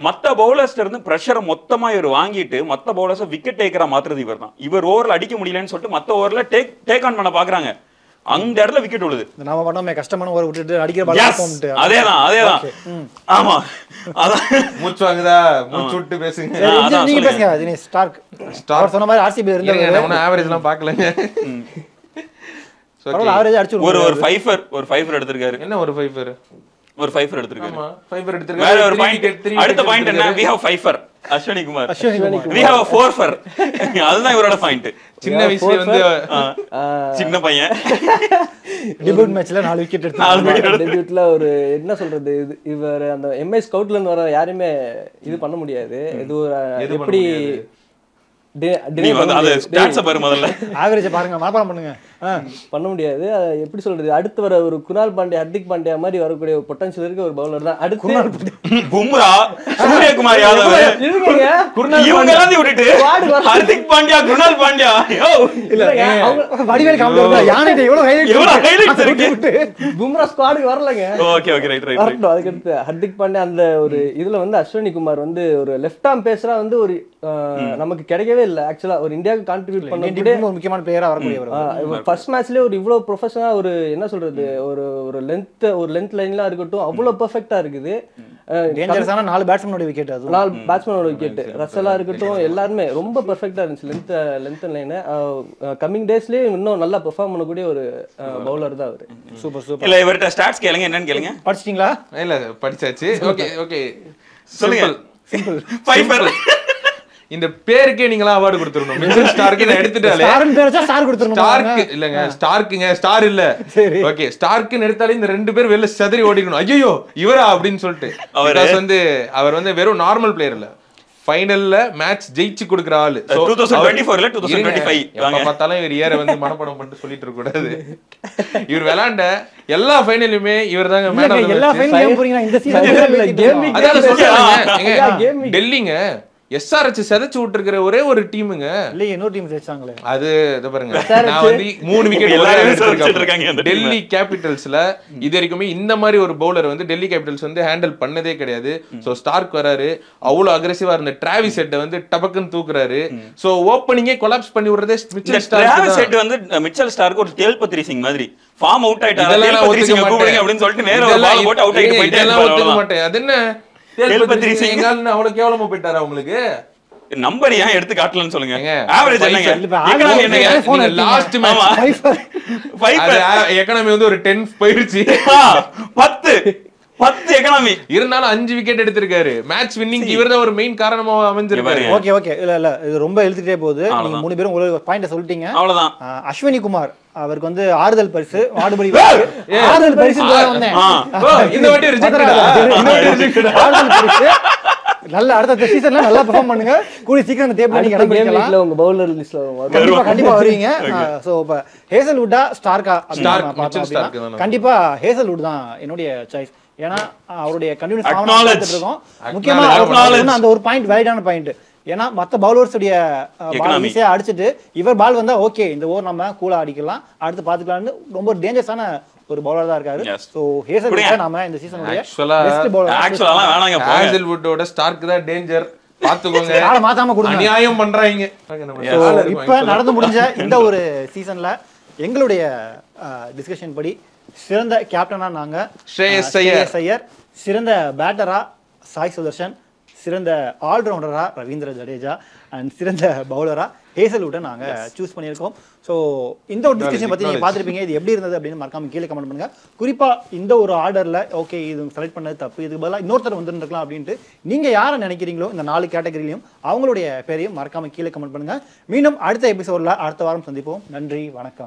மத்த பவுலர்ஸ்ல இருந்து பிரஷரை மொத்தமா இவர் வாங்கிட்டு மத்த பவுலர்ஸை விக்கெட் டேக்கரா மாத்துறது இவர் தான். இவர் ஓவர்ல அடிக்க முடியலன்னு சொல்லிட்டு மத்த ஓவர்ல டேக் ஆன் பண்ண பாக்குறாங்க, அந்த இடத்துல விக்கெட் விழுது. நாம பண்ணோமே கஷ்டமான ஓவர் விட்டுட்டு அடிக்கிற பால் போம்ட்டு. அதேதான். ஆமா, அதான் மூச்சு வாங்குதா, மூச்சு விட்டு பேசுங்க. நீங்க பேசுங்க தினேஷ். ஸ்டார்க் சொன்ன மாதிரி ஆர்சிபி இருந்தாங்க, நான் ஆவரேஜ்லாம் பார்க்கலங்க. ஆவரேஜ் அடிச்சு ஒரு ஃபைவர் எடுத்திருக்காரு. என்ன ஒரு ஃபைவர்? ஒரு ஃபைவர் எடுத்திருக்காரு. ஆமா, ஃபைவர் எடுத்திருக்காரு. வேற ஒரு பாயிண்ட், அடுத்த பாயிண்ட் என்ன? we have Fiverr Ashwini Kumar. we have a four-fer. அதுதான் இவரோட பாயிண்ட். சின்ன வயசுல வந்து சின்ன பையன் டெபியூட் மேட்ச்ல 4 விக்கெட் எடுத்தாரு. டெபியூட்ல ஒரு என்ன சொல்றது, இவர் அந்த எம்ஐ ஸ்கவுட்ல இருந்து வர யாருமே இது பண்ண முடியாது. இது ஒரு எப்படி ஆவரேஜ் பாருங்க, மனப்பாடம் பண்ணுங்க. பண்ண முடியாது. எப்படி சொல்றது, அடுத்து வர ஒரு குணால் பாண்டியா, ஹர்திக் பாண்டியா மாதிரி வரக்கூடிய ஒரு பொட்டன்ஷியல் இருக்க ஒரு பவுலர் தான். அடுத்து பும்ரா, சூரியகுமார் யாதவ், இவங்க எல்லாத்தையும் விட்டுட்டு ஹர்திக் பாண்டியா, குணால் பாண்டியா, வடிவேல் காமெடி யானைட்ட எவ்வளவு ஹைலைட்ஸ் இருக்கு. பும்ரா ஸ்குவாடுக்கு வரலங்க. Okay okay right right. அதுக்கு அடுத்து ஹர்திக் பாண்டியா அந்த ஒரு இதுல வந்து அஸ்வினி குமார் வந்து ஒரு லெஃப்ட் ஆர்ம் பேசரா வந்து ஒரு நமக்கு கிடைக்கவே இல்லை. ஆக்சுவலா ஒரு இந்தியாவுக்கு கான்ட்ரிபியூட் பண்ணக்கூடிய ஒரு முக்கியமான பிளேயரா வரக்கூடியவர். ஃபர்ஸ்ட் மேட்ச்லயே ஒரு இவ்வளவு ப்ரொஃபஷனலா ஒரு என்ன சொல்றது, ஒரு லென்த் லைன்லாம் இருக்கட்டும் அவ்வளவு பெர்ஃபெக்ட்டா இருக்குது. டேஞ்சரஸான 4 பேட்ஸ்மேனோட விக்கெட், அது 4 பேட்ஸ்மேனோட விக்கெட், ரசலா இருக்கட்டும் எல்லாருமே ரொம்ப பெர்ஃபெக்ட்டா இருந்துச்சு. லென்த் லைன் கமிங் டேஸ்லயே இன்னும் நல்லா பெர்ஃபார்ம் பண்ணக்கூடிய ஒரு பவுலர் தான் அவரு. Super super. இல்ல இவர்ட்ட ஸ்டாட்ஸ் கேளுங்க, என்னன்னு கேளுங்க. படிச்சிட்டீங்களா? இல்ல படிச்சாச்சு. ஓகே ஓகே சொல்லுங்க. Simple Fiverr. இந்த பேருக்கே நீங்களா அவார்டு கொடுத்துறணும். மிச்சல் ஸ்டார்க்கு நான் எடுத்துட்டாலே ஸ்டார் பேர் வச்சா ஸ்டார் கொடுத்துறணும். ஸ்டார்க் இல்லங்க, ஸ்டார்க்குங்க, ஸ்டார் இல்ல. ஓகே, ஸ்டார்க்னு எடுத்தாலே இந்த 2 பேர் வெளில சதறி ஓடிக்கணும். ஐயோ இவரா அப்படின்னு சொல்லிட்டு. அவர் வந்து வெறும் நார்மல் பிளேயர் இல்ல, ஃபைனல்ல மேட்ச் ஜெயிச்சு கொடுக்குற ஆளு. 2024 இல்ல 2025 எப்ப பார்த்தாலும் இவர் ஏற வந்து மனப்படம் பண்ணிட்டு சொல்லிட்டு இருக்க கூடாது. இவர் விளையாண்ட எல்லா ஃபைனலுமே இவர் தாங்க மேன் ஆஃப் தி எல்லா ஃபைனலும் போறீங்கன்னா இந்த சீசன் அதான் சொல்றாங்க. டெல்லிங்க எஸ்ஆர்எச் செதச்சு விட்டுருக்கிற ஒரே ஒரு டீமுங்க. இல்ல இன்னொரு டீம் ஜெயிச்சாங்களே, அது இத பாருங்க. நான் வந்து 3 விக்கெட் எல்லாரும் டெல்லி கேபிட்டல்ஸ்ல இது வரைக்குமே இந்த மாதிரி ஒரு பவுலர் வந்து டெல்லி கேபிட்டல்ஸ் வந்து ஹேண்டில் பண்ணதே கிடையாது. சோ ஸ்டார்க் வராரு, அவ்வளவு அக்ரெசிவா இருந்த டிராவிஸ் ஹெட் வந்து டபக்குன்னு தூக்குறாரு. சோ ஓப்பனிங்கே கொலாப்ஸ் பண்ணி விடுறதே மிச்சல் ஸ்டார்க். டிராவிஸ் ஹெட் வந்து மிச்சல் ஸ்டார்க்கு ஒரு டேல்பத்ரி சிங் மாதிரி ஃபார்ம் அவுட் ஆயிட்டாரு. டேல்பத்ரி சிங் கூப்பிடுங்க அப்படினு சொல்லிட்டு நேரா ஒரு பால் போட்டு அவுட் ஆயிட்டு போயிட்டே இதெல்லாம் ஒத்துக்க மாட்டேன். அது என்ன டேல்பத்ரி சிங் அவ்வளவு கேவலமா போயிட்டாரா உங்களுக்கு? நம்பர் ஏன் எடுத்து காட்டலன்னு சொல்லுங்க. ஆவரேஜ் என்னங்க? எக்கனாமி என்னங்க? லாஸ்ட் மேட்ச் 5 எக்கனாமி வந்து ஒரு 10 போயிடுச்சு. 10 எக்கனாமி இருந்தாலும் 5 விக்கெட் எடுத்திருக்காரு. மேட்ச் வின்னிங் இவர்தான் ஒரு மெயின் காரணமா அமைஞ்சிருக்காரு. Okay okay. இல்ல இது ரொம்ப எழுதிட்டே போகுது. நீங்க 3 பேரும் ஒரு பாயிண்ட சொல்லிட்டீங்க. அவ்வளவுதான். அஸ்வினி குமார் அவருக்கு வந்து ஆறுதல் பரிசு, வாடுபடி ஆறுதல் பரிசு வந்தேன். இந்த வாட்டி ரிஜெக்டடா? ஆறுதல் பரிசு. நல்ல அடுத்த சீசன்ல நல்லா பெர்ஃபார்ம் பண்ணுங்க. கூடி சீக்கிரம் அந்த டேபிள்ல நீங்க இடம் பிடிக்கலாம். உங்க பவுலர் லிஸ்ட்ல கண்டிப்பா வருவீங்க. சோ இப்ப ஹேசல்வுட்டா ஸ்டார்க்கா அப்படினா கண்டிப்பா ஹேசல்வுட் தான் என்னுடைய சாய்ஸ். ஏன்னா அவருடைய கண்டினியூஸ் ஃபார்ம் பார்த்துட்டு இருக்கோம். முக்கியமா அந்த ஒரு பாயிண்ட் வேலிடான பாயிண்ட். ஏன்னா மத்த பவுலர்ஸ் உடைய பால் ஈஸியா அடிச்சிட்டு இவர் பால் வந்தா ஓகே இந்த ஓவர் நம்ம கூலா அடிக்கலாம், அடுத்து பாத்துக்கலாம்னு ரொம்ப டேஞ்சரஸான ஒரு பவுலர் தான் இருக்காரு. சோ ஹேசல்வுட் நாம இந்த சீசனுடைய பெஸ்ட் பவுலர். ஆக்சுவலா வேணாங்க, ஹேசல்வுட்டோட ஸ்டார்க் தான் டேஞ்சர். பாத்துக்கோங்க, ஆள மாத்தாம கொடுங்க. அநியாயம் பண்றாங்க. இப்ப நடந்து முடிஞ்ச இந்த ஒரு சீசன்ல எங்களுடைய டிஸ்கஷன் படி சிறந்த கேப்டனா நாங்க ஸ்ரேயஸ் ஐயர், சிறந்த பேட்டரா சாய் சுதர்ஷன், சிறந்த ஆல்ரவுண்டரா ரவீந்திர ஜடேஜா அண்ட் சிறந்த பவுலரா ஹேசல்வுட்டை நாங்க சூஸ் பண்ணியிருக்கோம். ஸோ இந்த ஒரு டிஸ்கஷன் பத்தி நீங்க பார்த்துருப்பீங்க. இது எப்படி இருந்தது அப்படின்னு மறக்காம கீழே கமெண்ட் பண்ணுங்க. குறிப்பா இந்த ஒரு ஆர்டர்ல ஓகே இது செலக்ட் பண்ணது தப்பு, இதுக்கு பதிலாக இன்னொருத்தர் வந்துருக்கலாம் அப்படின்ட்டு நீங்க யாரை நினைக்கிறீங்களோ இந்த 4 கேட்டகரியிலையும் அவங்களுடைய பேரையும் மறக்காம கீழே கமெண்ட் பண்ணுங்க. மீண்டும் அடுத்த எபிசோட்ல அடுத்த வாரம் சந்திப்போம். நன்றி, வணக்கம்.